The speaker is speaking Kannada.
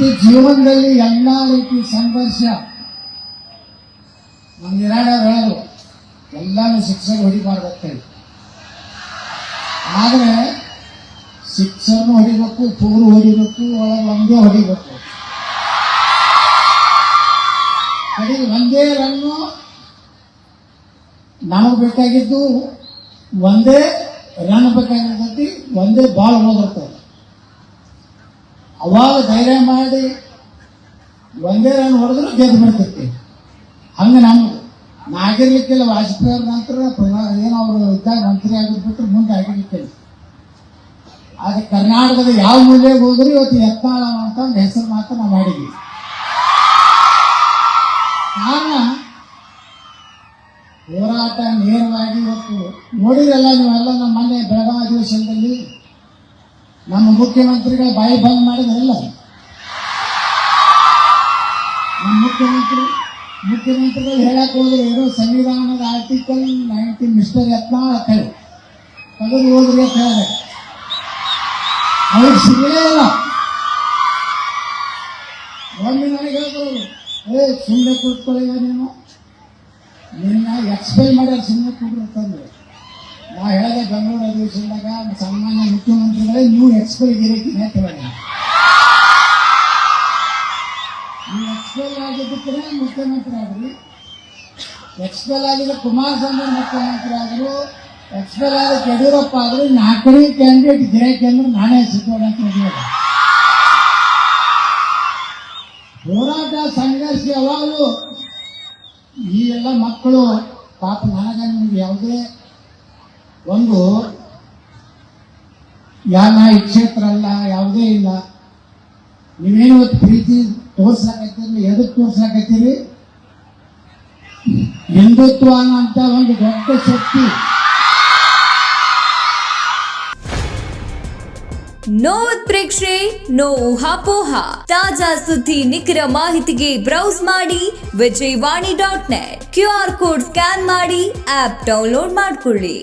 ರೀತಿ ಜೀವನದಲ್ಲಿ ಎಲ್ಲ ರೀತಿ ಸಂಘರ್ಷ ನಮ್ಮ ಹೇಳೋದು ಎಲ್ಲಾನು ಶಿಕ್ಷಕರು ಹೊಡಿಬಾರ್ದು. ಆದರೆ ಶಿಕ್ಷಕರು ಹೊಡಿಬೇಕು, ಪೂರು ಹೊಡಿಬೇಕು, ಒಳಗೆ ಒಂದೇ ಹೊಡಿಬೇಕು. ಕಡೆಗೆ ಒಂದೇ ರನ್ನು ನಮಗೆ ಬೇಕಾಗಿದ್ದು ಒಂದೇ ರನ್ ಬೇಕಾಗಿರ್ತೈತಿ, ಒಂದೇ ಬಾಲ್ ಹೋಗಿರ್ತದೆ. ಅವಾಗ ಧೈರ್ಯ ಮಾಡಿ ಒಂದೇ ರನ್ ಹೊಡೆದ್ರೆ ಗೆದ್ದು ಬಿಡ್ತೈತಿ. ಹಂಗೆ ನಮ್ಗೆ ಆಗಿರ್ಲಿಕ್ಕಿಲ್ಲ. ವಾಜಪೇಯಿ ಅವ್ರ ನಂತರ ಏನೋ ಅವರು ಇದ್ದಾಗ ಮಂತ್ರಿ ಆಗಿರ್ಬಿಟ್ರೆ ಮುಂದೆ ಆಗಿರ್ಲಿಕ್ಕಿಲ್ಲ. ಆದರೆ ಕರ್ನಾಟಕದ ಯಾವ ಮೂಲೆಗೆ ಹೋದ್ರೂ ಇವತ್ತು ಯತ್ನಾಳ ಅಂತ ಒಂದು ಹೆಸರು ಮಾತ್ರ ನಾವು ಮಾಡಿದ್ವಿ. ಕಾರಣ ಹೋರಾಟ ನೇರವಾಗಿ ಇವತ್ತು ನೋಡಿರಲ್ಲ ನೀವೆಲ್ಲ. ನಮ್ಮ ಮೊನ್ನೆ ಬೆಳಗಾವಿ ಅಧಿವೇಶನದಲ್ಲಿ ನಮ್ಮ ಮುಖ್ಯಮಂತ್ರಿಗಳ ಬಾಯಿ ಬಂದ್ ಮಾಡಿದ್ರಲ್ಲ. ನಮ್ಮ ಮುಖ್ಯಮಂತ್ರಿಗಳು ಹೇಳಕ್ ಹೋದ್ರೆ ಏನೋ ಸಂವಿಧಾನದ ಆರ್ಟಿಕಲ್ 19 ಮಿಸ್ಟರ್ ಯತ್ನಾಳ್ ತೆಗೆದು ಹೋದ್ರಿ ಅಂತ ಹೇಳಿದೆ. ಅವ್ರಿಗೆ ಸಿಗಲೇ ಇಲ್ಲ. ಒಮ್ಮೆ ನನಗೆ ಹೇಳ್ತಾರೆ, ಸುಮ್ಮನೆ ಕೂತ್ಕೊಳ್ಳಿಗ ನೀನು, ನಿನ್ನ ಎಕ್ಸ್ಪೈಲ್ ಮಾಡ್ಯಾರ, ಸುಮ್ಮನೆ ಕೂಡಿರ್ತಂದ್ರೆ. ನಾ ಹೇಳಿದೆ ಬೆಂಗಳೂರು ಅಧಿವೇಶನದಾಗ ಸಾಮಾನ್ಯ ಮುಖ್ಯಮಂತ್ರಿಗಳೇ ನೀವು ಎಕ್ಸ್ಪೈಲ್ ಗಿರಿಕಿನೇ ಕೇಳಿ. ನೀವು ಎಕ್ಸ್ಪೈಲ್ ಆಗಿದ್ದಕ್ಕೆ ಮುಖ್ಯಮಂತ್ರಿ ಆದ್ರಿ. ಎಕ್ಸ್ಪೈಲ್ ಆಗಿದ್ದ ಕುಮಾರಸ್ವಾಮಿ ಮುಖ್ಯಮಂತ್ರಿ ಆದ್ರು, ಎಕ್ಸ್ಪೈಲ್ ಆದ ಯಡಿಯೂರಪ್ಪ ಆದ್ರು. 4ನೇ ಕ್ಯಾಂಡಿಡೇಟ್ ಗಿರಾಕಿ ಅಂದ್ರೆ ನಾನೇ ಸಿದ್ದೋಡ ಅಂತ ಹೇಳಿದೆ. ಹೋರಾಟ ಸಂಘರ್ಷ ಯಾವಾಗಲೂ ಈ ಎಲ್ಲ ಮಕ್ಕಳು ಪಾಪ ನನಗೆ ನಿಮ್ಗೆ ಯಾವುದೇ ಒಂದು ನಾ ಈ ಕ್ಷೇತ್ರ ಅಲ್ಲ, ಯಾವುದೇ ಇಲ್ಲ. ನೀವೇನು ಇವತ್ತು ಪ್ರೀತಿ ತೋರ್ಸಾಕತ್ತೀರಿ, ಎದಕ್ಕೆ ತೋರ್ಸಾಕತ್ತೀರಿ? ಹಿಂದುತ್ವ ಅಂತ ಒಂದು ದೊಡ್ಡ ಶಕ್ತಿ. ನೋ ಉತ್ಪ್ರೇಕ್ಷೆ, ನೋ ಊಹಾಪೋಹ. ತಾಜಾ ಸುದ್ದಿ ನಿಖರ ಮಾಹಿತಿಗೆ ಬ್ರೌಸ್ ಮಾಡಿ ವಿಜಯವಾಣಿ.net. QR ಕೋಡ್ ಸ್ಕ್ಯಾನ್ ಮಾಡಿ ಆಪ್ ಡೌನ್ಲೋಡ್ ಮಾಡಿಕೊಳ್ಳಿ.